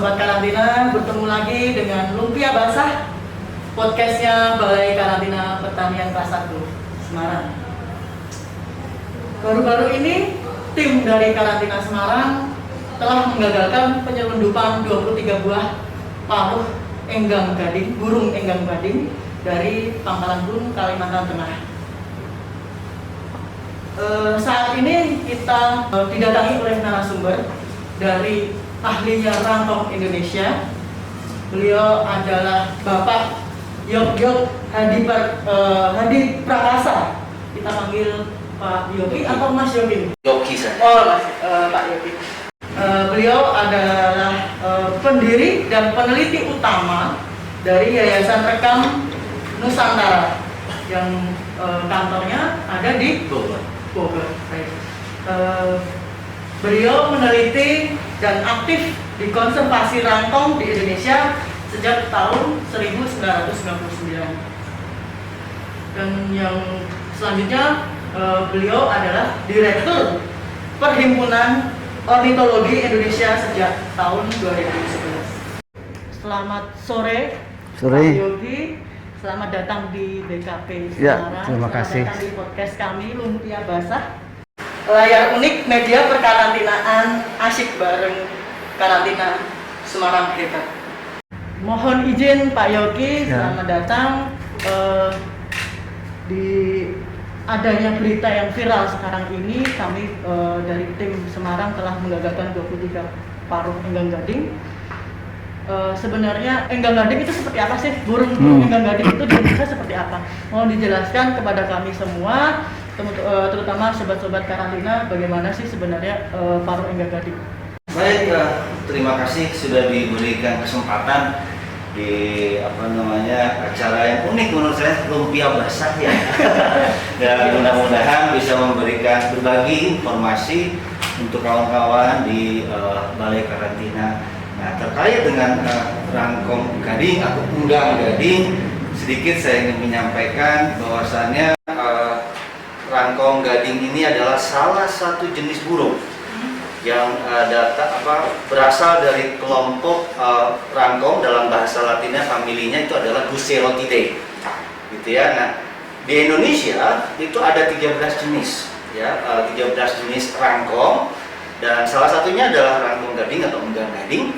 Sobat Karantina, bertemu lagi dengan Lumpia Basah, podcastnya Balai Karantina Pertanian Kelas 1 Semarang. Baru-baru ini, tim dari Karantina Semarang telah menggagalkan penyelundupan 23 buah paruh enggang gading, burung enggang gading dari Pangkalan Bun, Kalimantan Tengah. Saat ini kita didatangi oleh narasumber dari ahlinya rangkong Indonesia. Beliau adalah Bapak Yok Hadi Prakasa. Kita panggil Pak Yogi atau Mas Yogi? Yogi saja. Oh, Pak Yogi. Beliau adalah pendiri dan peneliti utama dari Yayasan Rekam Nusantara yang kantornya ada di Bogor. Beliau meneliti dan aktif di konservasi rangkong di Indonesia sejak tahun 1999. Dan yang selanjutnya beliau adalah Direktur Perhimpunan Ornitologi Indonesia sejak tahun 2011. Selamat sore, Pak Yogi. Selamat datang di BKP Semarang. Ya, terima kasih. Selamat datang di podcast kami Lumpia Basah. Layar unik media perkarantinaan asyik bareng Karantina Semarang Hebat. Mohon izin Pak Yogi, selamat datang. Di adanya berita yang viral sekarang ini, kami dari tim Semarang telah menggagalkan 23 paruh enggang gading. Sebenarnya enggang gading itu seperti apa sih? Burung enggang gading itu di Indonesia seperti apa? Mohon dijelaskan kepada kami semua, terutama sobat-sobat karantina, bagaimana sih sebenarnya paruh enggang gading? Baik, terima kasih sudah diberikan kesempatan di acara yang unik menurut saya, Lumpia Basah ya. Dan mudah-mudahan bisa memberikan berbagi informasi untuk kawan-kawan di Balai Karantina. Nah, terkait dengan rangkong gading atau enggang gading, sedikit saya ingin menyampaikan bahwasannya rangkong gading ini adalah salah satu jenis burung yang berasal dari kelompok rangkong, dalam bahasa Latinnya familinya itu adalah Bucerotidae, gitu ya. Nah, di Indonesia itu ada 13 jenis, ya, 13 jenis rangkong, dan salah satunya adalah rangkong gading atau enggang gading.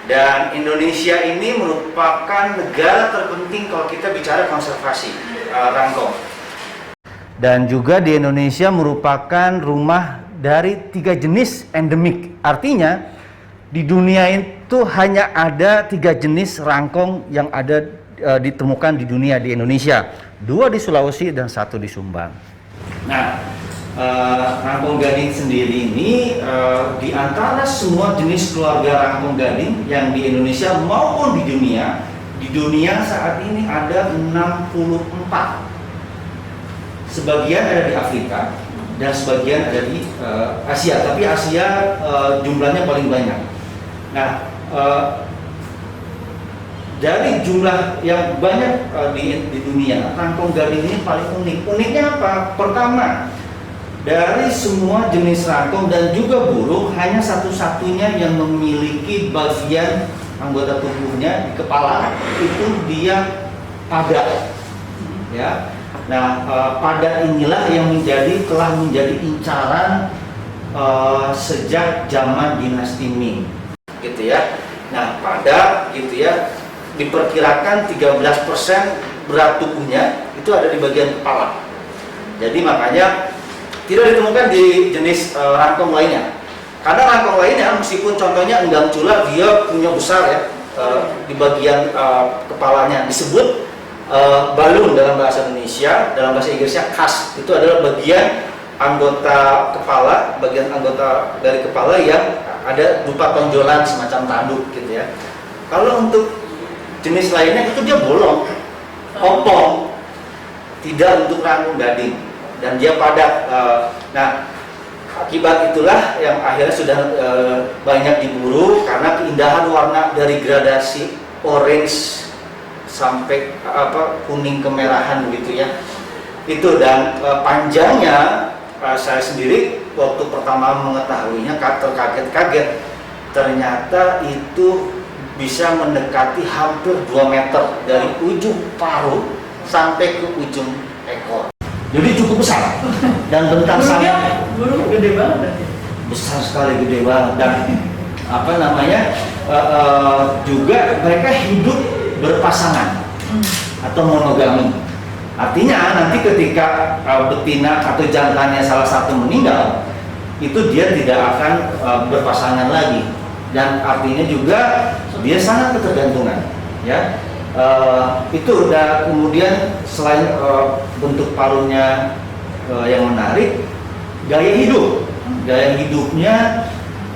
Dan Indonesia ini merupakan negara terpenting kalau kita bicara konservasi rangkong. Dan juga di Indonesia merupakan rumah dari 3 jenis endemik. Artinya di dunia itu hanya ada 3 jenis rangkong yang ada ditemukan di dunia di Indonesia. 2 di Sulawesi dan 1 di Sumbar. Nah, rangkong gading sendiri ini di antara semua jenis keluarga rangkong gading yang di Indonesia maupun di dunia saat ini ada 64. Sebagian ada di Afrika dan sebagian ada di Asia, tapi Asia jumlahnya paling banyak. Nah, dari jumlah yang banyak di dunia, rangkong gading ini paling unik. Uniknya apa? Pertama, dari semua jenis rangkong dan juga burung, hanya satu-satunya yang memiliki bagian anggota tubuhnya di kepala itu dia pada, ya. Nah, pada inilah yang telah menjadi incaran sejak zaman dinasti Ming, gitu ya. Nah, pada gitu ya, diperkirakan 13% berat tubuhnya itu ada di bagian kepala. Jadi makanya tidak ditemukan di jenis rangkong lainnya. Karena rangkong lainnya, meskipun contohnya enggang cula, dia punya besar ya di bagian kepalanya, disebut balun dalam bahasa Indonesia, dalam bahasa Inggrisnya kas. Itu adalah bagian anggota kepala, bagian anggota dari kepala yang ada berupa tonjolan semacam tanduk gitu ya. Kalau untuk jenis lainnya itu dia bolong, opong, tidak untuk rangkong gading, dan dia padat. Nah, akibat itulah yang akhirnya sudah banyak diburu karena keindahan warna dari gradasi orange sampai kuning kemerahan begitu ya. Itu, dan panjangnya saya sendiri waktu pertama mengetahuinya terkaget-kaget. Ternyata itu bisa mendekati hampir 2 meter dari ujung paruh sampai ke ujung ekor. Jadi cukup besar dan bentang sayap burung gede banget berarti. besar sekali, gede banget. Dan apa namanya juga mereka hidup berpasangan atau monogami. Artinya nanti ketika betina atau jantannya salah satu meninggal, itu dia tidak akan berpasangan lagi. Dan artinya juga dia sangat ketergantungan, ya. Itu dan kemudian selain bentuk paruhnya yang menarik, gaya hidupnya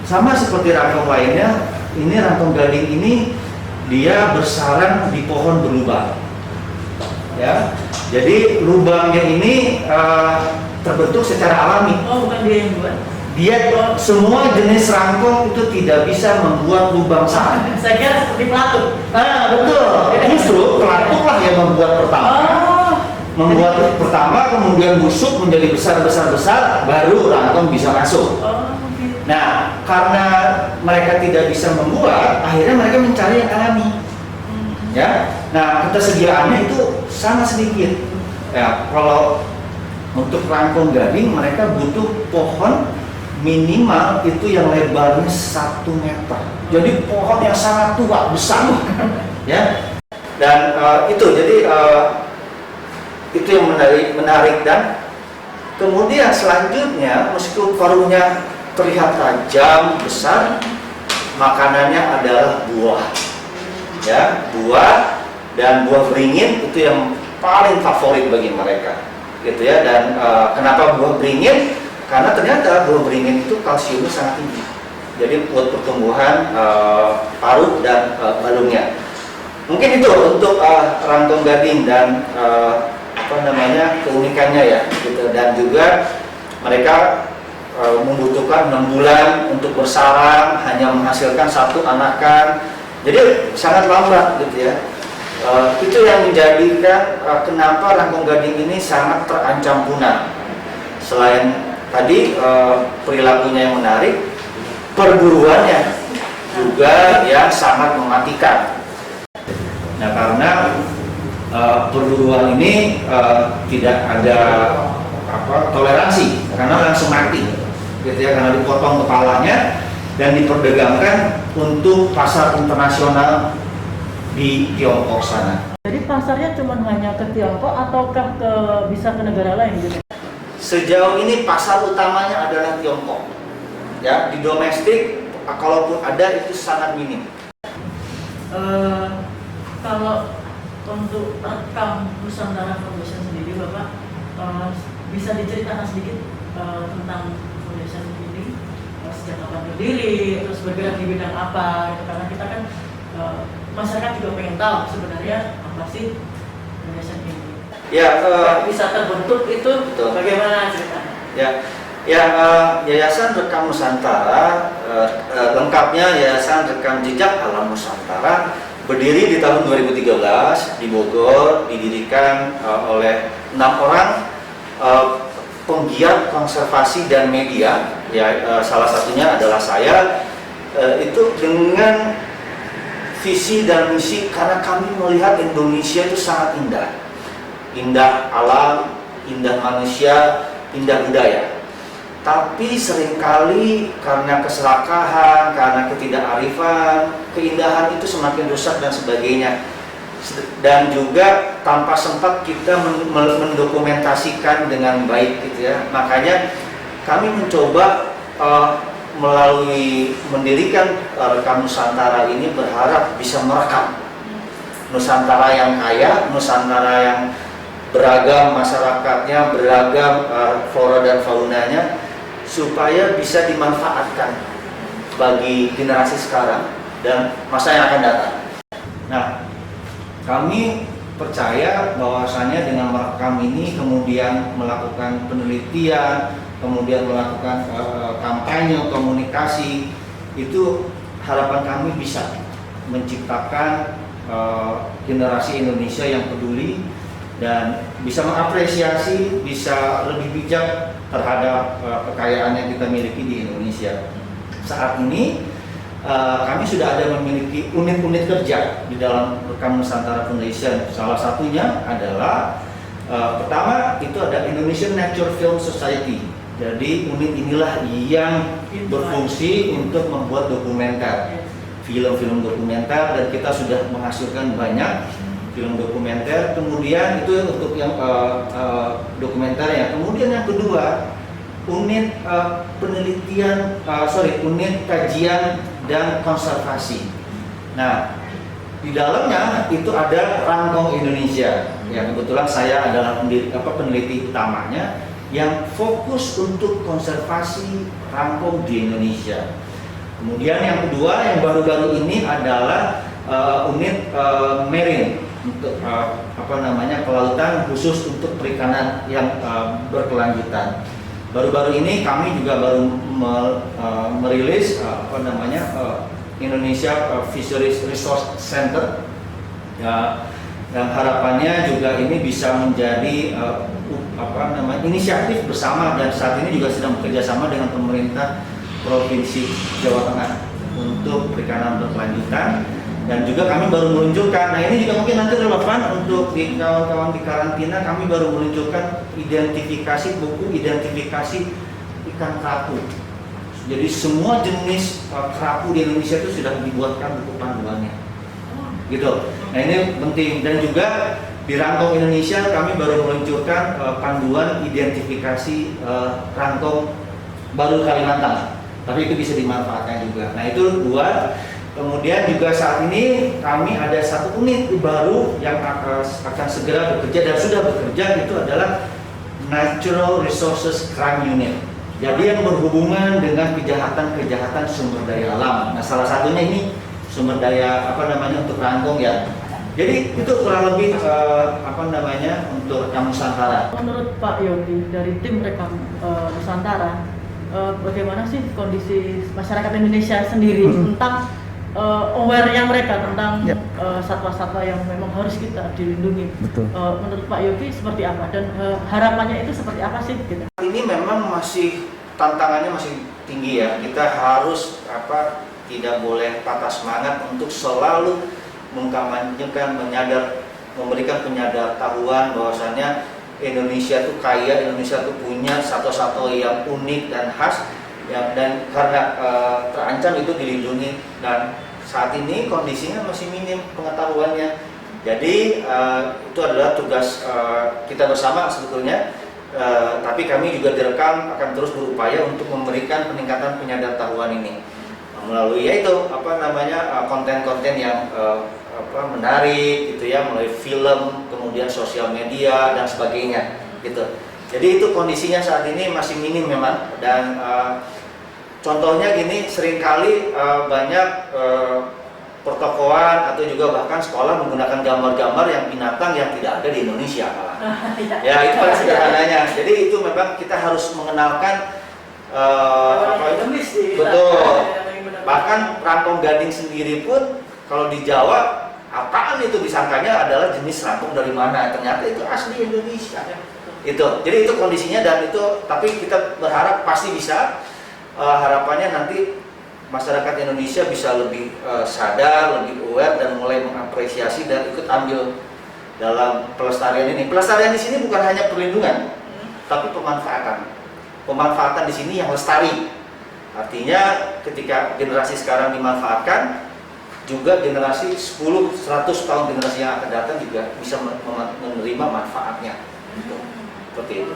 sama seperti rangkong lainnya. Ini rangkong gading ini dia bersarang di pohon berlubang, ya. Jadi lubangnya ini terbentuk secara alami. Oh, bukan dia yang buat? Dia semua jenis rangkong itu tidak bisa membuat lubang sarang. Saya kira seperti pelatuk. Betul. Justru pelatuk lah yang membuat pertama. Membuat pertama, kemudian busuk menjadi besar, baru rangkong bisa masuk. Gitu. Nah, karena mereka tidak bisa membuat, akhirnya mereka mencari yang alami. Ya. Nah, ketersediaannya itu sangat sedikit. Ya, kalau untuk rangkong gading mereka butuh pohon minimal itu yang lebarnya 1 meter. Jadi pohon yang sangat tua, besar. Ya. Dan itu yang menarik dan kemudian selanjutnya meskipun paruhnya terlihat tajam, besar, makanannya adalah buah. Ya, buah dan buah beringin itu yang paling favorit bagi mereka. Gitu ya. Dan kenapa buah beringin? Karena ternyata buah beringin itu kalsiumnya sangat tinggi. Jadi buat pertumbuhan paruh dan balungnya. Mungkin itu untuk rangkong gading dan keunikannya ya. Gitu. Dan juga mereka membutuhkan 6 bulan untuk bersarang, hanya menghasilkan 1 anakan. Jadi sangat lambat gitu ya. Itu yang menjadikan kenapa rangkong gading ini sangat terancam punah. Selain tadi perilakunya yang menarik, perburuannya juga yang sangat mematikan. Nah, karena perburuan ini tidak ada toleransi, karena langsung mati, gitu ya, karena dipotong kepalanya dan diperdagangkan untuk pasar internasional di Tiongkok sana. Jadi pasarnya cuma hanya ke Tiongkok ataukah bisa ke negara lain gitu? Sejauh ini pasar utamanya adalah Tiongkok. Ya, di domestik kalaupun ada itu sangat minim. Kalau untuk rekam Nusantara Foundation sendiri, Bapak bisa diceritakan sedikit tentang Foundation ini, sejak kapan berdiri, terus bergerak di bidang apa? Gitu. Karena kita kan masyarakat juga pengen tahu sebenarnya apa sih Foundation ini. Ya, bisa terbentuk itu betul. Bagaimana ceritanya? Yayasan Rekam Nusantara, lengkapnya Yayasan Rekam Jejak Alam Nusantara, berdiri di tahun 2013 di Bogor, didirikan oleh 6 orang penggiat konservasi dan media. Ya, salah satunya adalah saya. Itu dengan visi dan misi karena kami melihat Indonesia itu sangat indah. Indah alam, indah manusia, indah budaya. Tapi seringkali karena keserakahan, karena ketidakarifan, keindahan itu semakin rusak dan sebagainya. Dan juga tanpa sempat kita mendokumentasikan dengan baik gitu ya. Makanya kami mencoba melalui mendirikan Rekam Nusantara ini berharap bisa merekam Nusantara yang kaya, Nusantara yang beragam masyarakatnya, beragam flora dan faunanya, supaya bisa dimanfaatkan bagi generasi sekarang dan masa yang akan datang. Nah, kami percaya bahwasannya dengan merekam ini, kemudian melakukan penelitian, kemudian melakukan kampanye, komunikasi, itu harapan kami bisa menciptakan generasi Indonesia yang peduli dan bisa mengapresiasi, bisa lebih bijak terhadap kekayaan yang kita miliki di Indonesia. Saat ini kami sudah ada memiliki unit-unit kerja di dalam Rekam Nusantara Foundation. Salah satunya adalah pertama itu ada Indonesian Nature Film Society. Jadi unit inilah yang berfungsi untuk membuat dokumenter, film-film dokumenter, dan kita sudah menghasilkan banyak film dokumenter. Kemudian itu untuk yang dokumenter ya. Kemudian yang kedua, unit unit kajian dan konservasi. Nah, di dalamnya itu ada Rangkong Indonesia. Ya, kebetulan saya adalah peneliti utamanya yang fokus untuk konservasi rangkong di Indonesia. Kemudian yang kedua, yang baru-baru ini adalah unit marine untuk kelautan khusus untuk perikanan yang berkelanjutan. Baru-baru ini kami juga baru merilis Indonesia Fisheries Resource Center ya, dan harapannya juga ini bisa menjadi inisiatif bersama, dan saat ini juga sedang bekerja sama dengan pemerintah Provinsi Jawa Tengah untuk perikanan berkelanjutan. Dan juga kami baru meluncurkan, nah ini juga mungkin nanti relevan untuk di kawan-kawan di karantina, kami baru meluncurkan buku identifikasi ikan kerapu. Jadi semua jenis kerapu di Indonesia itu sudah dibuatkan buku panduannya, gitu. Nah ini penting. Dan juga di Rangkong Indonesia kami baru meluncurkan panduan identifikasi rangkong baru Kalimantan, tapi itu bisa dimanfaatkan juga. Nah itu dua. Kemudian juga saat ini kami ada satu unit baru yang akan segera bekerja dan sudah bekerja, itu adalah Natural Resources Crime Unit. Jadi yang berhubungan dengan kejahatan sumber daya alam. Nah, salah satunya ini sumber daya untuk rangkong ya. Jadi itu kurang lebih untuk Rekam Nusantara. Menurut Pak Yogi dari tim Rekam Nusantara, bagaimana sih kondisi masyarakat Indonesia sendiri tentang aware-nya mereka tentang satwa-satwa yang memang harus kita dilindungi. Betul. Menurut Pak Yogi seperti apa, dan harapannya itu seperti apa sih? Gitu. Ini memang tantangannya masih tinggi ya. Kita harus tidak boleh patah semangat untuk selalu mengkampanyekan, memberikan penyadaran bahwasannya Indonesia itu kaya, Indonesia itu punya satwa-satwa yang unik dan khas. Ya, dan karena terancam itu dilindungi, dan saat ini kondisinya masih minim pengetahuannya. Jadi itu adalah tugas kita bersama sebetulnya, tapi kami juga direkam akan terus berupaya untuk memberikan peningkatan penyadaran ini melalui konten-konten yang menarik gitu ya, melalui film, kemudian sosial media dan sebagainya gitu. Jadi itu kondisinya saat ini masih minim memang, dan contohnya gini, seringkali banyak pertokoan atau juga bahkan sekolah menggunakan gambar-gambar yang binatang yang tidak ada di Indonesia malah. Ya itu paling sederhananya. Jadi itu memang kita harus mengenalkan betul. Bahkan rangkong gading sendiri pun kalau di Jawa apaan itu disangkanya adalah jenis rangkong dari mana, ternyata itu asli Indonesia. Itu. Jadi itu kondisinya, dan itu tapi kita berharap pasti bisa. Harapannya nanti masyarakat Indonesia bisa lebih sadar, lebih aware, dan mulai mengapresiasi dan ikut ambil dalam pelestarian ini. Pelestarian di sini bukan hanya perlindungan, tapi pemanfaatan. Pemanfaatan di sini yang lestari. Artinya ketika generasi sekarang dimanfaatkan, juga generasi 10-100 tahun generasi yang akan datang juga bisa menerima manfaatnya. Seperti itu.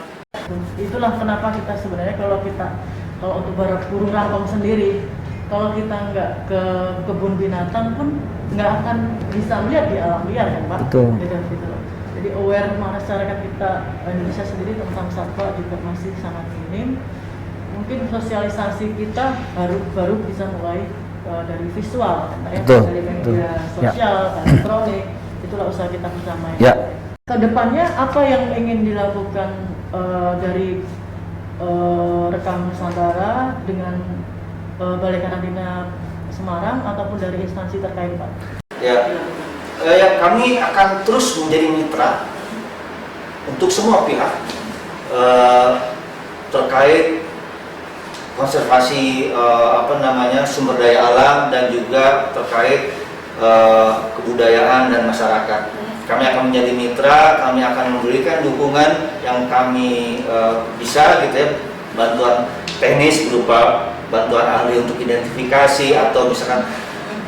Itulah kenapa kita sebenarnya kalau untuk burung rangkong sendiri, kalau kita nggak ke kebun binatang pun nggak akan bisa melihat di alam liar kan Pak? Betul. Gitu. Jadi aware masyarakat kita Indonesia sendiri tentang satwa juga masih sangat minim. Mungkin sosialisasi kita baru bisa mulai dari visual, dari media sosial, elektronik. Itulah usaha kita bersama ya. Kedepannya apa yang ingin dilakukan dari Rekam Nusantara dengan Balai Karantina Semarang ataupun dari instansi terkait Pak? Ya, kami akan terus menjadi mitra untuk semua pihak terkait konservasi sumber daya alam dan juga terkait kebudayaan dan masyarakat. Kami akan menjadi mitra, kami akan memberikan dukungan yang kami bisa gitu ya, bantuan teknis berupa bantuan ahli untuk identifikasi atau misalkan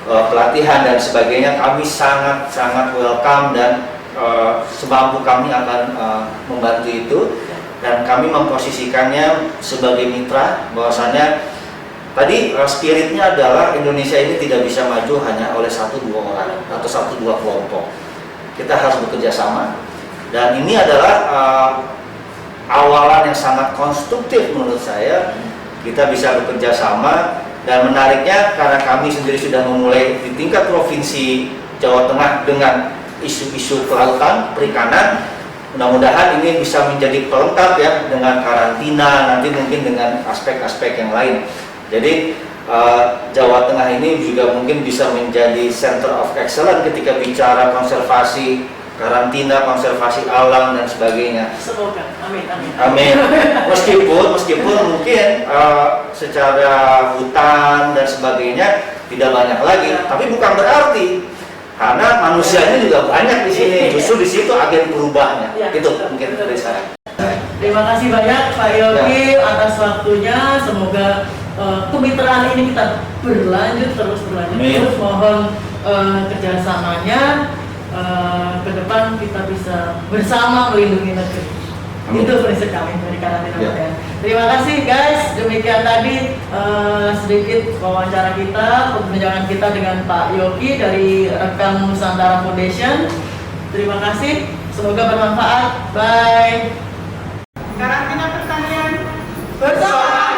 pelatihan dan sebagainya. Kami sangat welcome dan semampu kami akan membantu itu, dan kami memposisikannya sebagai mitra. Bahwasannya tadi spiritnya adalah Indonesia ini tidak bisa maju hanya oleh 1-2 orang atau 1-2 kelompok. Kita harus bekerja sama, dan ini adalah awalan yang sangat konstruktif menurut saya. Kita bisa bekerja sama, dan menariknya karena kami sendiri sudah memulai di tingkat provinsi Jawa Tengah dengan isu-isu kelautan, perikanan. Mudah-mudahan ini bisa menjadi pelengkap ya dengan karantina, nanti mungkin dengan aspek-aspek yang lain. Jadi Jawa Tengah ini juga mungkin bisa menjadi center of excellence ketika bicara konservasi, karantina, konservasi alam dan sebagainya. Semoga, amin, amin. Amin. Meskipun mungkin secara hutan dan sebagainya tidak banyak lagi, tapi bukan berarti karena manusianya juga banyak di sini. Justru di situ agen berubahnya. Ya, Itu betul, mungkin betul. dari saya. Terima kasih banyak Pak Yogi atas waktunya. Semoga kemitraan ini kita terus berlanjut. Amin. Terus mohon kerjasamanya ke depan kita bisa bersama melindungi negeri. Amin. Itu prinsip kami dari Karantina Ya. Muda. Terima kasih guys. Demikian tadi sedikit wawancara kita, perbincangan kita dengan Pak Yogi dari Rekam Nusantara Foundation. Terima kasih. Semoga bermanfaat. Bye. Karantina pertanian Bersama.